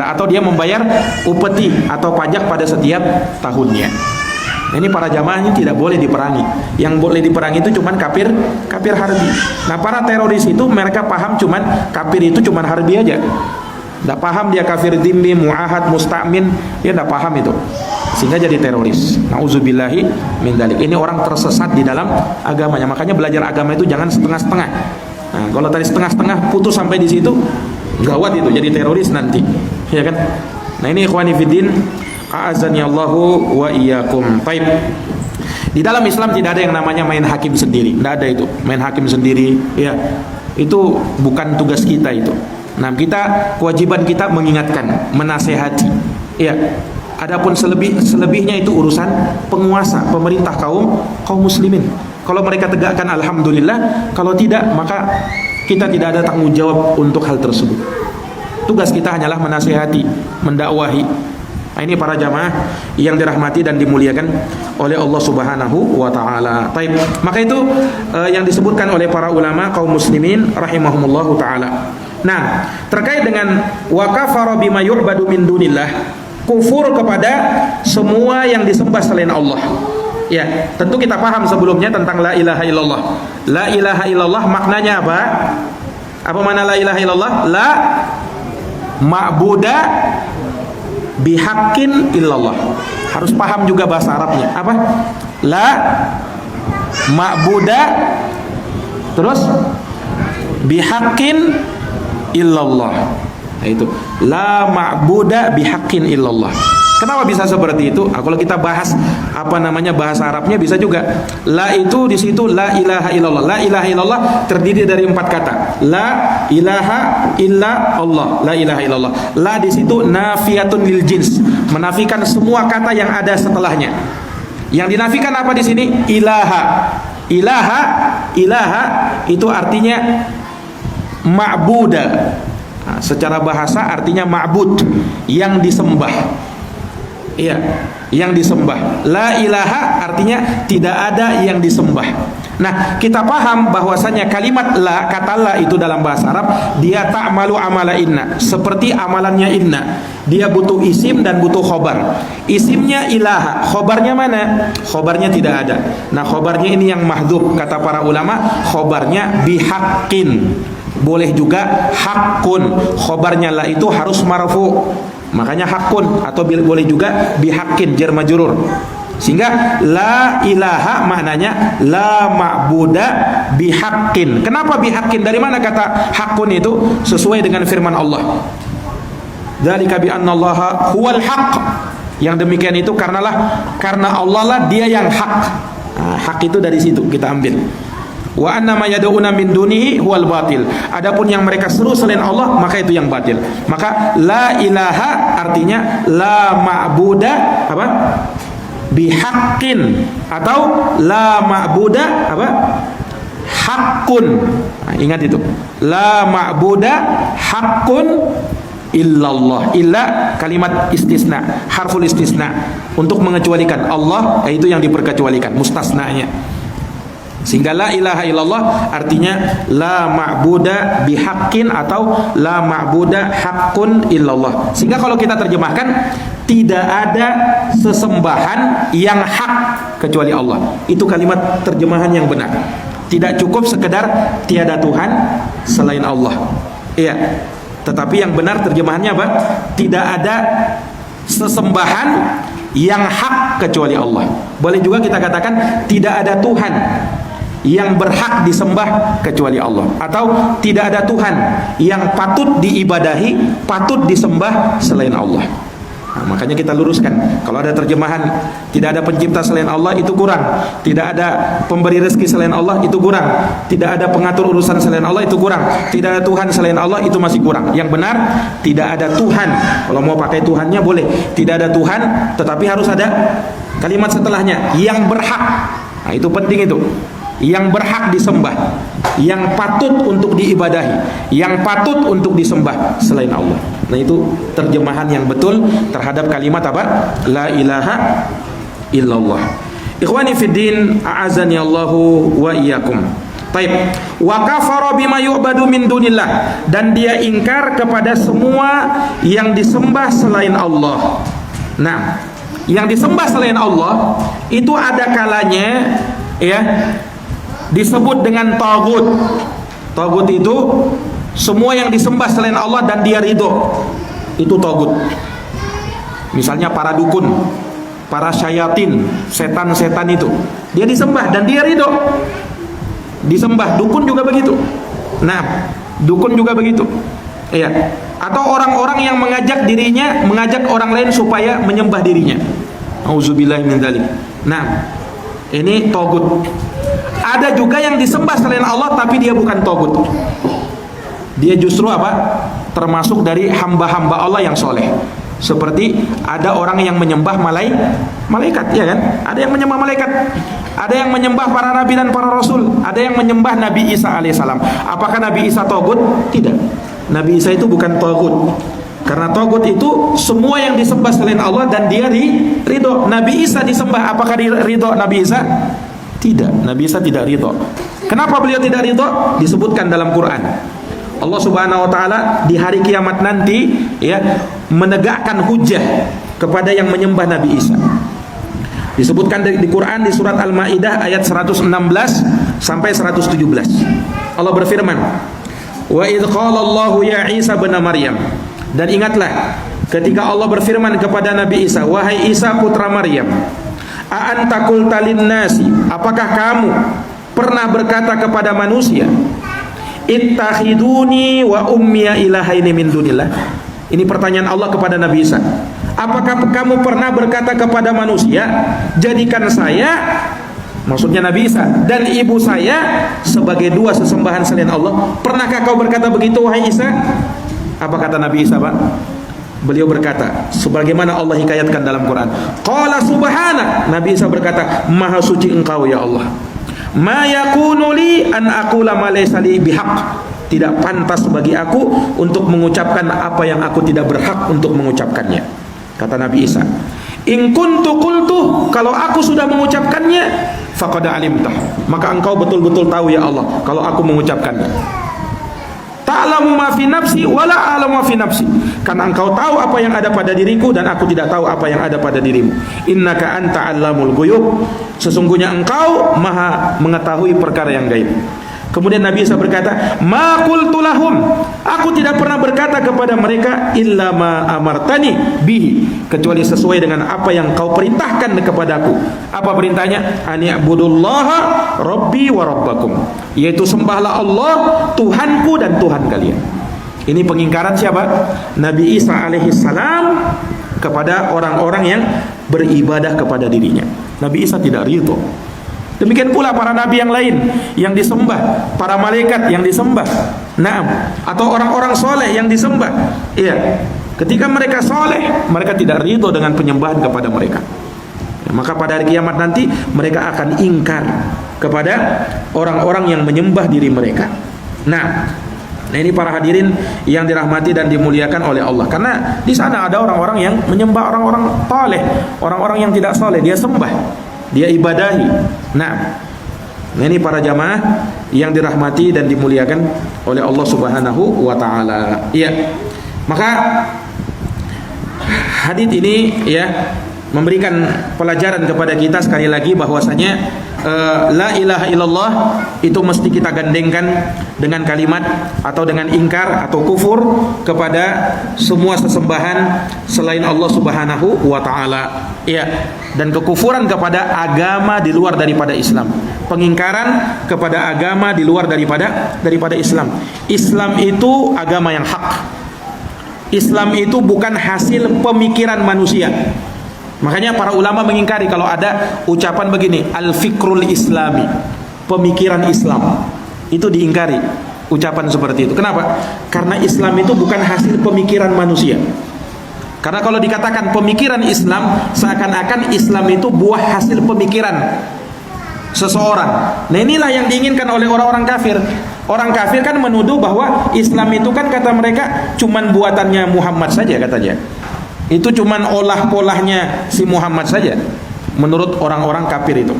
Atau dia membayar upeti atau pajak pada setiap tahunnya. Ini para jamaah ini tidak boleh diperangi. Yang boleh diperangi itu cuman kafir harbi. Nah, para teroris itu mereka paham cuman kafir itu cuman harbi aja. Tidak paham dia kafir dhimmi, mu'ahad, musta'min, dia tidak paham itu. Sehingga jadi teroris. Nauzubillahi min dzalik. Ini orang tersesat di dalam agamanya. Makanya belajar agama itu jangan setengah-setengah. Nah, kalau tadi setengah-setengah putus sampai di situ, gawat itu, jadi teroris nanti, ya kan? Nah ini ikhwani fiddin, a'azani Allahu wa iyyakum. Baik. Di dalam Islam tidak ada yang namanya main hakim sendiri. Tidak ada itu, main hakim sendiri, ya. Itu bukan tugas kita itu. Nah, kewajiban kita mengingatkan, menasehati, ya. Adapun selebihnya itu urusan penguasa, pemerintah kaum muslimin. Kalau mereka tegakkan alhamdulillah, kalau tidak maka kita tidak ada tanggung jawab untuk hal tersebut. Tugas kita hanyalah menasihati, mendakwahi. Nah, ini para jamaah yang dirahmati dan dimuliakan oleh Allah Subhanahu wa taala. Baik, maka itu yang disebutkan oleh para ulama kaum muslimin rahimahumullahu taala. Nah, terkait dengan wa kafara bima yu'badu min dunillah, kufur kepada semua yang disembah selain Allah. Ya, tentu kita paham sebelumnya tentang la ilaha illallah. La ilaha illallah maknanya apa? Apa makna la ilaha illallah? La ma'buda bihaqqin illallah. Harus paham juga bahasa Arabnya. Apa? La ma'buda terus bihaqqin illallah. Nah, itu la ma'buda bihaqqin illallah. Kenapa bisa seperti itu? Nah, kalau kita bahas bahasa Arabnya bisa juga. La itu di situ la ilaha illallah. La ilaha illallah terdiri dari 4 kata. La ilaha illa Allah. La ilaha illallah. La di situ nafiyatun lil jins, menafikan semua kata yang ada setelahnya. Yang dinafikan apa di sini? Ilaha. Ilaha itu artinya ma'buda. Nah, secara bahasa artinya ma'bud, yang disembah. Iya, yang disembah. La ilaha artinya tidak ada yang disembah. Nah, kita paham bahwasanya kalimat la, kata la itu dalam bahasa Arab, dia ta'malu amala inna, seperti amalannya inna. Dia butuh isim dan butuh khobar. Isimnya ilaha, khobarnya mana? Khobarnya tidak ada. Nah, khobarnya ini yang mahdhuf, kata para ulama, khobarnya bihaqqin. Boleh juga haqqun. Khobarnya la itu harus marfu, makanya hakun, atau boleh juga bihaqqin jar majrur. Sehingga la ilaha maknanya la ma'buda bihaqqin. Kenapa bihaqqin? Dari mana kata haqqun itu? Sesuai dengan firman Allah. Dzalika bi annallaha huwal haqq. Yang demikian itu karena Allah lah dia yang hak. Nah, hak itu dari situ kita ambil. Wa anna ma yad'una min dunihi huwal batil. Adapun yang mereka seru selain Allah, maka itu yang batil. Maka la ilaha artinya la ma'buda apa? Bihaqqin, atau la ma'buda apa? Haqqun. Nah, ingat itu. La ma'buda haqqun illallah. Illa kalimat istisna, harful istisna, untuk mengecualikan Allah, itu yang diperkecualikan, mustasnanya. Sehingga la ilaha illallah artinya la ma'buda bihaqqin atau la ma'buda haqqun illallah. Sehingga kalau kita terjemahkan, tidak ada sesembahan yang hak kecuali Allah. Itu kalimat terjemahan yang benar. Tidak cukup sekedar tiada Tuhan selain Allah. Iya. Tetapi yang benar terjemahannya apa? Tidak ada sesembahan yang hak kecuali Allah. Boleh juga kita katakan tidak ada Tuhan yang berhak disembah kecuali Allah, atau tidak ada Tuhan yang patut diibadahi, patut disembah selain Allah. Nah, makanya kita luruskan, kalau ada terjemahan tidak ada pencipta selain Allah, itu kurang. Tidak ada pemberi rezeki selain Allah, itu kurang. Tidak ada pengatur urusan selain Allah, itu kurang. Tidak ada Tuhan selain Allah, itu masih kurang. Yang benar, tidak ada Tuhan. Kalau mau pakai Tuhannya boleh. Tidak ada Tuhan, tetapi harus ada kalimat setelahnya, yang berhak. Nah, itu penting itu. Yang berhak disembah, yang patut untuk diibadahi, yang patut untuk disembah selain Allah. Nah, itu terjemahan yang betul terhadap kalimat apa? La ilaha illallah. Ikhwani fiddin, a'azani Allahu wa iyyakum. Baik. Wa kafara bima yu'badu min dunillah, dan dia ingkar kepada semua yang disembah selain Allah. Nah, yang disembah selain Allah itu ada kalanya ya disebut dengan tagut. Tagut itu semua yang disembah selain Allah dan dia ridho, itu tagut. Misalnya para dukun, para syayatin, setan-setan itu dia disembah dan dia ridho, disembah. Dukun juga begitu. Nah, dukun juga begitu. Iya. Atau orang-orang yang mengajak orang lain supaya menyembah dirinya. Auzubillahi min dzalik. Nah, ini tagut. Ada juga yang disembah selain Allah tapi dia bukan tagut. Dia justru apa? Termasuk dari hamba-hamba Allah yang soleh. Seperti ada orang yang menyembah malaikat, ya kan? Ada yang menyembah malaikat, ada yang menyembah para nabi dan para rasul, ada yang menyembah Nabi Isa alaihissalam. Apakah Nabi Isa tagut? Tidak. Nabi Isa itu bukan tagut. Karena tagut itu semua yang disembah selain Allah dan dia ridho. Nabi Isa disembah, apakah ridho Nabi Isa? Tidak, Nabi Isa tidak ridho. Kenapa beliau tidak ridho? Disebutkan dalam Quran. Allah Subhanahu wa taala di hari kiamat nanti ya menegakkan hujjah kepada yang menyembah Nabi Isa. Disebutkan di Quran di surat Al-Maidah ayat 116 sampai 117. Allah berfirman, "Wa idz qala Allahu ya Isa bin Maryam." Dan ingatlah ketika Allah berfirman kepada Nabi Isa, "Wahai Isa putra Maryam, a anta qulta lin-nasi, apakah kamu pernah berkata kepada manusia, ittakhiduni wa ummiya ilahaini min dunillah?" Ini pertanyaan Allah kepada Nabi Isa. Apakah kamu pernah berkata kepada manusia, jadikan saya, maksudnya Nabi Isa, dan ibu saya sebagai dua sesembahan selain Allah? Pernahkah kau berkata begitu wahai Isa? Apa kata Nabi Isa, Pak? Beliau berkata sebagaimana Allah hikayatkan dalam Quran. Qala subhanak, Nabi Isa berkata, maha suci engkau ya Allah. Ma yakunu li an aqula ma laysa li bihaq. Tidak pantas bagi aku untuk mengucapkan apa yang aku tidak berhak untuk mengucapkannya. Kata Nabi Isa, in kuntu qultu, kalau aku sudah mengucapkannya, faqad alimtah, maka engkau betul-betul tahu ya Allah kalau aku mengucapkannya. Ta'lamu ma fi nafsi wa la a'lamu ma fi nafsi, karena engkau tahu apa yang ada pada diriku dan aku tidak tahu apa yang ada pada dirimu. Innaka anta 'allamul ghuyub, sesungguhnya engkau maha mengetahui perkara yang gaib. Kemudian Nabi Isa berkata, "Ma qultu lahum," aku tidak pernah berkata kepada mereka illa ma amartani bihi, kecuali sesuai dengan apa yang kau perintahkan kepadaku. Apa perintahnya? Ani ibudullaha rabbi wa rabbakum, yaitu sembahlah Allah, Tuhanku dan Tuhan kalian. Ini pengingkaran siapa? Nabi Isa alaihi salam kepada orang-orang yang beribadah kepada dirinya. Nabi Isa tidak ridho. Demikian pula para nabi yang lain yang disembah, para malaikat yang disembah, atau orang-orang soleh yang disembah. Iya, ketika mereka soleh, mereka tidak ridho dengan penyembahan kepada mereka. Maka pada hari kiamat nanti mereka akan ingkar kepada orang-orang yang menyembah diri mereka. Nah, ini para hadirin yang dirahmati dan dimuliakan oleh Allah. Karena di sana ada orang-orang yang menyembah orang-orang saleh, orang-orang yang tidak soleh dia sembah, dia ibadahi. Nah, ini para jamaah yang dirahmati dan dimuliakan oleh Allah Subhanahu wa taala. Iya. Maka hadits ini ya memberikan pelajaran kepada kita sekali lagi bahwasanya la ilaha illallah itu mesti kita gandengkan dengan kalimat atau dengan ingkar atau kufur kepada semua sesembahan selain Allah Subhanahu wa taala. Ya, dan kekufuran kepada agama di luar daripada Islam. Pengingkaran kepada agama di luar daripada Islam. Islam itu agama yang hak. Islam itu bukan hasil pemikiran manusia. Makanya para ulama mengingkari kalau ada ucapan begini, al-fikrul islami, pemikiran Islam. Itu diingkari ucapan seperti itu. Kenapa? Karena Islam itu bukan hasil pemikiran manusia. Karena kalau dikatakan pemikiran Islam, seakan-akan Islam itu buah hasil pemikiran seseorang. Nah, inilah yang diinginkan oleh orang-orang kafir. Orang kafir kan menuduh bahwa Islam itu kan kata mereka cuman buatannya Muhammad saja katanya. Itu cuman olah-polahnya si Muhammad saja. Menurut orang-orang kafir itu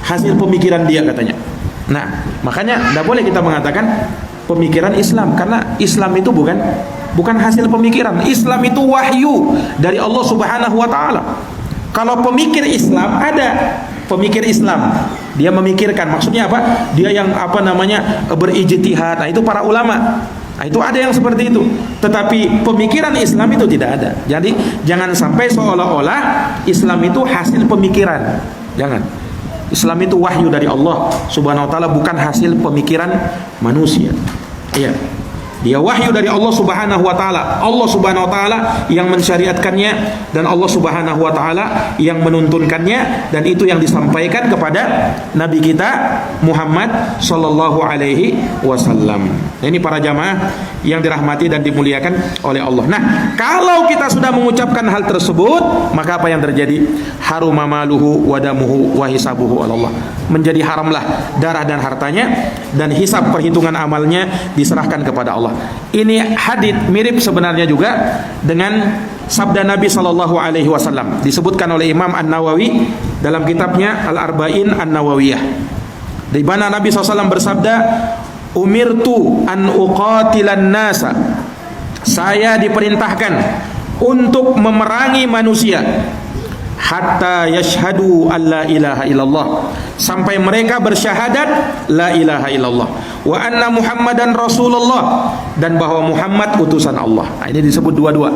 hasil pemikiran dia katanya. Nah, makanya tidak boleh kita mengatakan pemikiran Islam, karena Islam itu bukan hasil pemikiran. Islam itu wahyu dari Allah Subhanahu wa taala. Kalau pemikir Islam, ada pemikir Islam, dia memikirkan, maksudnya apa? Dia yang berijtihad. Nah, itu para ulama. Nah, itu ada yang seperti itu. Tetapi pemikiran Islam itu tidak ada. Jadi jangan sampai seolah-olah Islam itu hasil pemikiran. Jangan. Islam itu wahyu dari Allah Subhanahu wa taala, bukan hasil pemikiran manusia. Iya. Dia wahyu dari Allah Subhanahu wa taala. Allah Subhanahu wa taala yang mensyariatkannya dan Allah Subhanahu wa taala yang menuntunkannya, dan itu yang disampaikan kepada nabi kita Muhammad sallallahu alaihi wasallam. Ini para jamaah yang dirahmati dan dimuliakan oleh Allah. Nah, kalau kita sudah mengucapkan hal tersebut, maka apa yang terjadi? Haruma maluhu wa damuhu wa hisabuhu Allah. Menjadi haramlah darah dan hartanya, dan hisab perhitungan amalnya diserahkan kepada Allah. Ini hadits mirip sebenarnya juga dengan sabda Nabi sallallahu alaihi wasallam, disebutkan oleh Imam An-Nawawi dalam kitabnya Al-Arba'in An-Nawawiyah, di mana Nabi SAW bersabda, umirtu an uqatilan nasa, saya diperintahkan untuk memerangi manusia hatta yashhadu an la ilaha illallah, sampai mereka bersyahadat la ilaha illallah, wa anna Muhammadan Rasulullah, dan bahwa Muhammad utusan Allah. Nah, ini disebut dua-dua,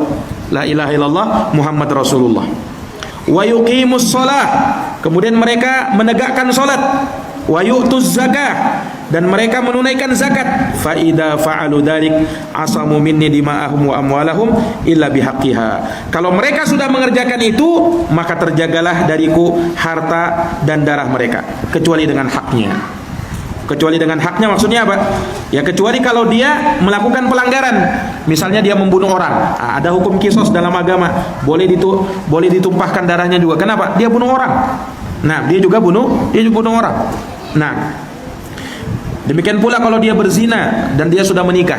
la ilaha illallah, Muhammad Rasulullah. Wa yuqimus shalah, kemudian mereka menegakkan salat. Wa yu'tuz zakah, dan mereka menunaikan zakat. Fa idza fa'alu dzalik asamu minni dima'ahum wa amwalahum illa bihaqqiha. Kalau mereka sudah mengerjakan itu, maka terjagalah dariku harta dan darah mereka, kecuali dengan haknya. Kecuali dengan haknya maksudnya apa? Ya, kecuali kalau dia melakukan pelanggaran. Misalnya dia membunuh orang. Ada hukum kisos dalam agama, boleh ditumpahkan darahnya juga. Kenapa? Dia bunuh orang. Nah, dia juga bunuh orang. Nah, demikian pula kalau dia berzina dan dia sudah menikah.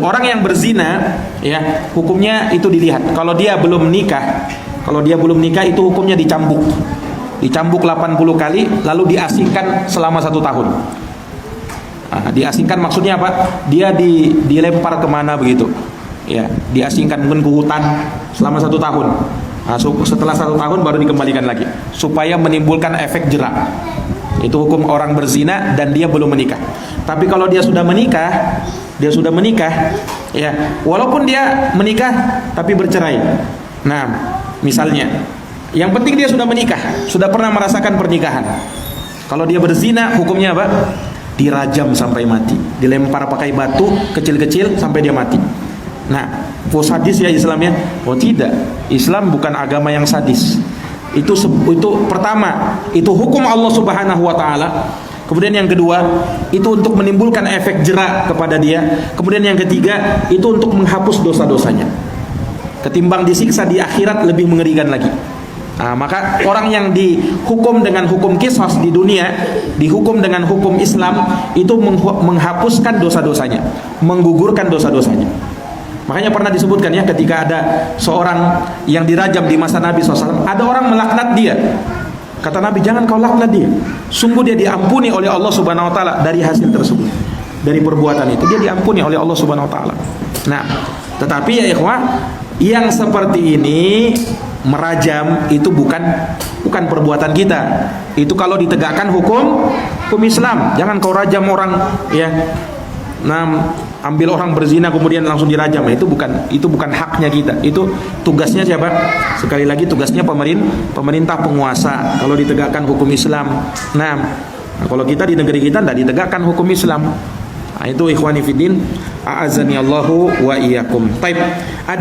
Orang yang berzina, ya, hukumnya itu dilihat. Kalau dia belum nikah itu hukumnya dicambuk. Dicambuk 80 kali, lalu diasingkan selama 1 tahun. Nah, diasingkan maksudnya apa? Dia dilempar kemana begitu? Ya, diasingkan mungkin ke hutan selama 1 tahun. Nah, setelah 1 tahun baru dikembalikan lagi, supaya menimbulkan efek jerak. Itu hukum orang berzina dan dia belum menikah. Tapi kalau dia sudah menikah, ya, walaupun dia menikah tapi bercerai. Nah, misalnya, yang penting dia sudah menikah, sudah pernah merasakan pernikahan. Kalau dia berzina, hukumnya apa? Dirajam sampai mati, dilempar pakai batu kecil-kecil sampai dia mati. Nah, sadis ya Islamnya? Oh tidak, Islam bukan agama yang sadis. Itu pertama, itu hukum Allah Subhanahu wa taala. Kemudian yang kedua, itu untuk menimbulkan efek jerak kepada dia. Kemudian yang ketiga, itu untuk menghapus dosa-dosanya. Ketimbang disiksa di akhirat lebih mengerikan lagi. Nah, maka orang yang dihukum dengan hukum qisas di dunia, dihukum dengan hukum Islam, itu menghapuskan dosa-dosanya, menggugurkan dosa-dosanya. Makanya pernah disebutkan ya, ketika ada seorang yang dirajam di masa Nabi SAW, ada orang melaknat dia. Kata Nabi, jangan kau laknat dia. Sungguh dia diampuni oleh Allah Subhanahu Wa Taala dari hasil tersebut, dari perbuatan itu dia diampuni oleh Allah Subhanahu Wa Taala. Nah, tetapi ya ikhwah, yang seperti ini merajam itu bukan perbuatan kita. Itu kalau ditegakkan hukum Islam. Jangan kau rajam orang ya. Nah, ambil orang berzina kemudian langsung dirajam, itu bukan haknya kita. Itu tugasnya siapa? Sekali lagi tugasnya pemerintah penguasa kalau ditegakkan hukum Islam. Nah, kalau kita di negeri kita tidak ditegakkan hukum Islam. Nah, itu ikhwani fiddin, a'azani Allahu wa iyyakum. Baik.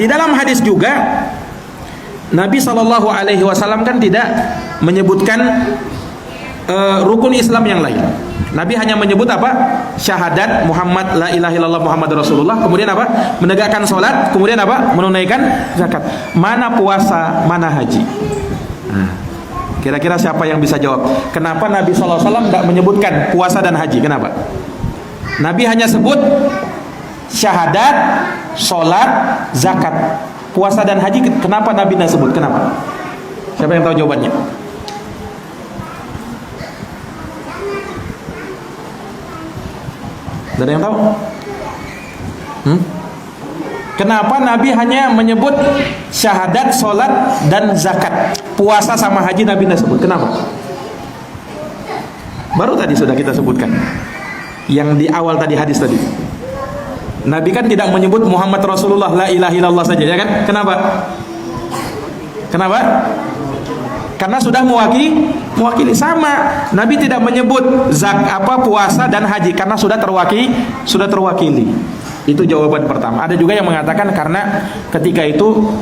Di dalam hadis juga Nabi SAW kan tidak menyebutkan rukun Islam yang lain. Nabi hanya menyebut apa? Syahadat Muhammad la ilaha illallah Muhammad Rasulullah. Kemudian apa? Menegakkan sholat. Kemudian apa? Menunaikan zakat. Mana puasa, mana haji? Nah, kira-kira siapa yang bisa jawab? Kenapa Nabi SAW tidak menyebutkan puasa dan haji? Kenapa? Nabi hanya sebut syahadat, sholat, zakat. Puasa dan haji kenapa Nabi tidak sebut? Kenapa? Siapa yang tahu jawabannya? Ada yang tahu? Kenapa Nabi hanya menyebut syahadat, sholat, dan zakat? Puasa sama haji Nabi tidak sebut. Kenapa? Baru tadi sudah kita sebutkan, yang di awal tadi hadis tadi. Nabi kan tidak menyebut Muhammad Rasulullah la ilaha illallah saja, ya kan? Kenapa? Karena sudah mewakili sama. Nabi tidak menyebut puasa dan haji karena sudah terwakili. Itu jawaban pertama. Ada juga yang mengatakan karena ketika itu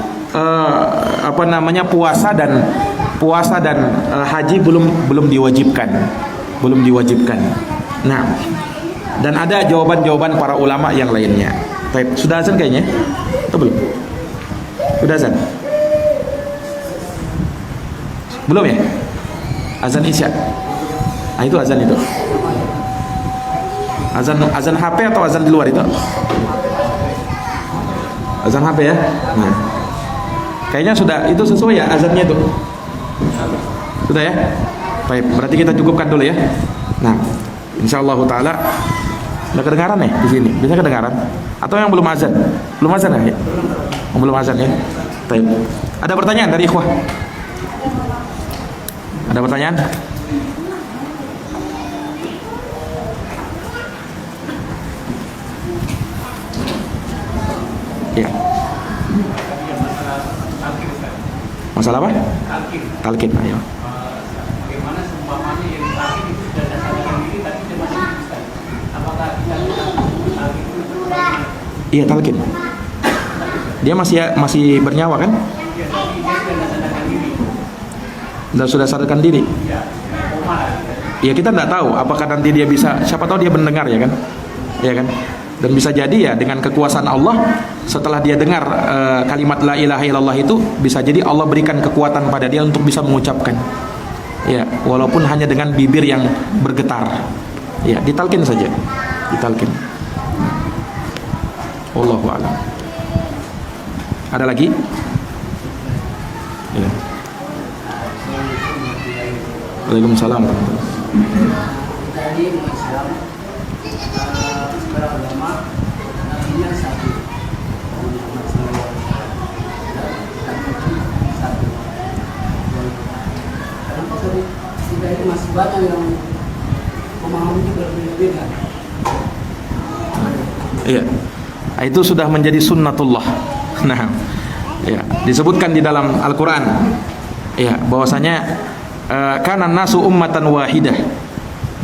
puasa dan haji belum diwajibkan. Nah, dan ada jawaban-jawaban para ulama yang lainnya. Baik, sudah azan kayaknya? Atau belum? Sudah azan? Belum ya? Azan Isya. Nah, itu azan itu. Azan HP atau azan di luar itu? Azan HP ya? Nah. Kayaknya sudah, itu sesuai ya azannya itu. Sudah ya? Baik, berarti kita cukupkan dulu ya. Nah, insyaallah taala udah kedengaran ya di sini. Bisa kedengaran? Atau yang belum azan? Belum azan ya? Belum azan ya? Baik. Ada pertanyaan dari ikhwah? Ada pertanyaan? Ya. Masalah apa? Talqin. Ayo. Bagaimana seumpamanya yang talqin itu sudah sadarkan diri tapi dia masih Ustaz? Apakah kita talqin itu? Iya, talqin. Dia masih bernyawa kan? Ya, tapi dia sudah sadarkan diri. Sudah sadarkan diri. Ya, kita tidak tahu apakah nanti dia bisa, siapa tahu dia mendengar ya kan? Ya kan? Dan bisa jadi ya dengan kekuasaan Allah, setelah dia dengar kalimat la ilaha illallah itu, bisa jadi Allah berikan kekuatan pada dia untuk bisa mengucapkan. Ya, walaupun hanya dengan bibir yang bergetar. Ya, ditalkin saja. Ditalkin. Wallahu a'lam. Ada lagi? Ya. Waalaikumsalam. Tadi Islam secara agama nabinya satu, Muhammad SAW dan satu. Karena kita itu masih banyak yang memahaminya berbeda-beda. Iya. Itu sudah menjadi sunnatullah. Nah, ya, disebutkan di dalam Al-Qur'an. Ya, bahwasanya kana nasu ummatan wahidah.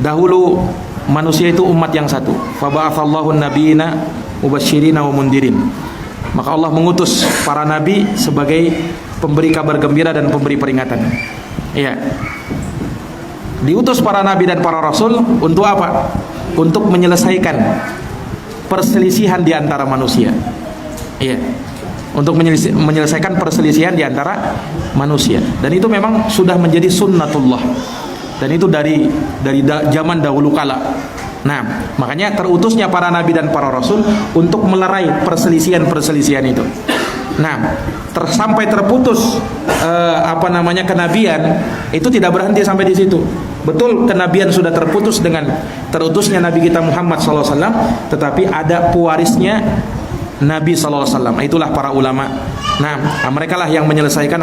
Dahulu manusia itu umat yang satu. Fa ba'atsallahu an-nabiyina mubasysyirina wa mundirin. Maka Allah mengutus para nabi sebagai pemberi kabar gembira dan pemberi peringatan. Iya. Diutus para nabi dan para rasul untuk apa? Untuk menyelesaikan perselisihan di antara manusia. Iya. Untuk menyelesaikan perselisihan di antara manusia. Dan itu memang sudah menjadi sunnatullah. Dan itu dari zaman dahulu kala. Nah, makanya terutusnya para nabi dan para rasul untuk melerai perselisihan-perselisihan itu. Nah, sampai terputus kenabian itu tidak berhenti sampai di situ. Betul, kenabian sudah terputus dengan terutusnya Nabi kita Muhammad SAW, tetapi ada pewarisnya Nabi SAW. Itulah para ulama. Nah, mereka lah yang menyelesaikan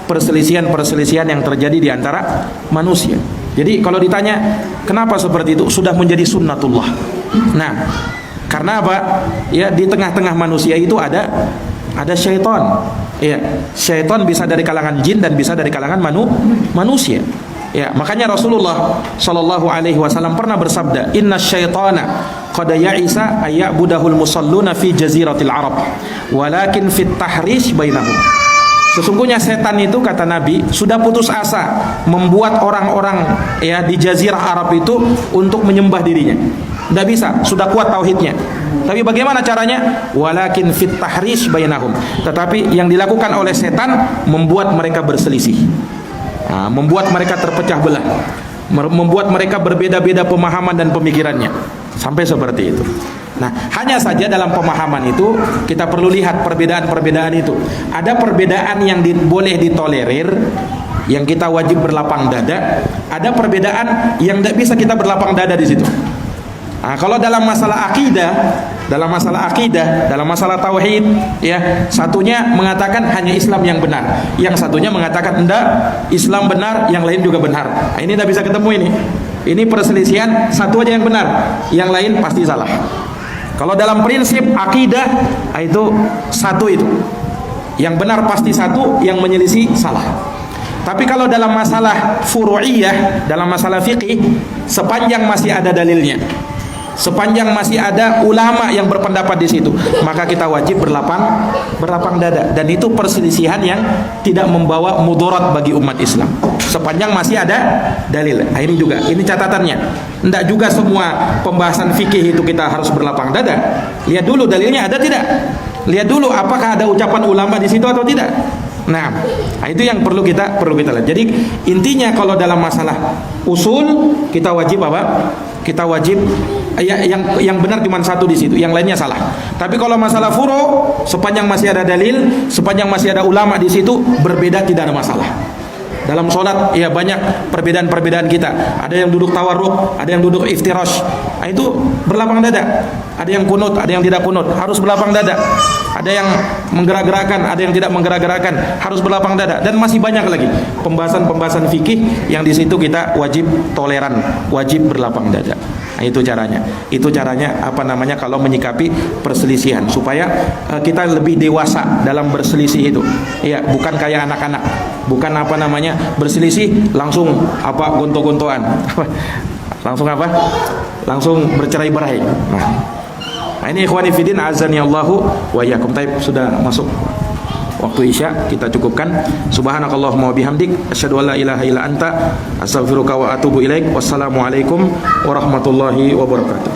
perselisihan-perselisihan yang terjadi di antara manusia. Jadi kalau ditanya kenapa seperti itu, sudah menjadi sunnatullah. Nah, karena apa? Ya, di tengah-tengah manusia itu ada syaitan. Ya, syaitan bisa dari kalangan jin dan bisa dari kalangan manusia. Ya, makanya Rasulullah Shallallahu Alaihi Wasallam pernah bersabda, Inna syaitana qad ya'isa ayya'budahul musalluna fi jaziratil Arab, walakin fit tahrish bainahum. Sesungguhnya setan itu, kata Nabi, sudah putus asa membuat orang-orang ya di jazirah Arab itu untuk menyembah dirinya. Tidak bisa, sudah kuat tauhidnya. Tapi bagaimana caranya? Walakin fit tahrish bainahum. Tetapi yang dilakukan oleh setan membuat mereka berselisih. Membuat mereka terpecah belah, membuat mereka berbeda-beda pemahaman dan pemikirannya, sampai seperti itu. Nah, hanya saja dalam pemahaman itu kita perlu lihat perbedaan-perbedaan itu. Ada perbedaan yang boleh ditolerir, yang kita wajib berlapang dada. Ada perbedaan yang tidak bisa kita berlapang dada di situ. Nah, kalau dalam masalah akidah, dalam masalah tauhid, ya, satunya mengatakan hanya Islam yang benar, yang satunya mengatakan enggak, Islam benar, yang lain juga benar. Nah, ini tidak bisa ketemu ini. Ini perselisihan, satu aja yang benar, yang lain pasti salah. Kalau dalam prinsip akidah, itu satu itu. Yang benar pasti satu, yang menyelisih salah. Tapi kalau dalam masalah furu'iyah, dalam masalah fikih, sepanjang masih ada dalilnya, sepanjang masih ada ulama yang berpendapat di situ, maka kita wajib berlapang dada. Dan itu perselisihan yang tidak membawa mudarat bagi umat Islam, sepanjang masih ada dalil. Nah, ini juga, ini catatannya. Tidak juga semua pembahasan fikih itu kita harus berlapang dada. Lihat dulu dalilnya ada tidak. Lihat dulu apakah ada ucapan ulama di situ atau tidak. Nah, itu yang perlu kita lihat. Jadi intinya kalau dalam masalah usul kita wajib apa? Kita wajib yang benar cuma satu di situ, yang lainnya salah. Tapi kalau masalah furu, sepanjang masih ada dalil, sepanjang masih ada ulama di situ, berbeda tidak ada masalah. Dalam sholat, ya banyak perbedaan-perbedaan kita. Ada yang duduk tawarruk, ada yang duduk iftirash. Nah, itu berlapang dada. Ada yang kunut, ada yang tidak kunut, harus berlapang dada. Ada yang menggerak-gerakkan, ada yang tidak menggerak-gerakkan, harus berlapang dada. Dan masih banyak lagi pembahasan-pembahasan fikih yang di situ kita wajib toleran, wajib berlapang dada. Nah, itu caranya. Itu caranya kalau menyikapi perselisihan, supaya kita lebih dewasa dalam berselisih itu. Ya, bukan kayak anak-anak. Bukan berselisih langsung gonto-gontoan. Langsung bercerai-berai. Nah, ini ikhwani fillah azani Allahu wa iyyakum. Sudah masuk waktu Isya, kita cukupkan. Subhanakallahumma wa bihamdik, asyhadu an la ilaha illa anta, astaghfiruka wa atubu ilaik. Wassalamualaikum warahmatullahi wabarakatuh.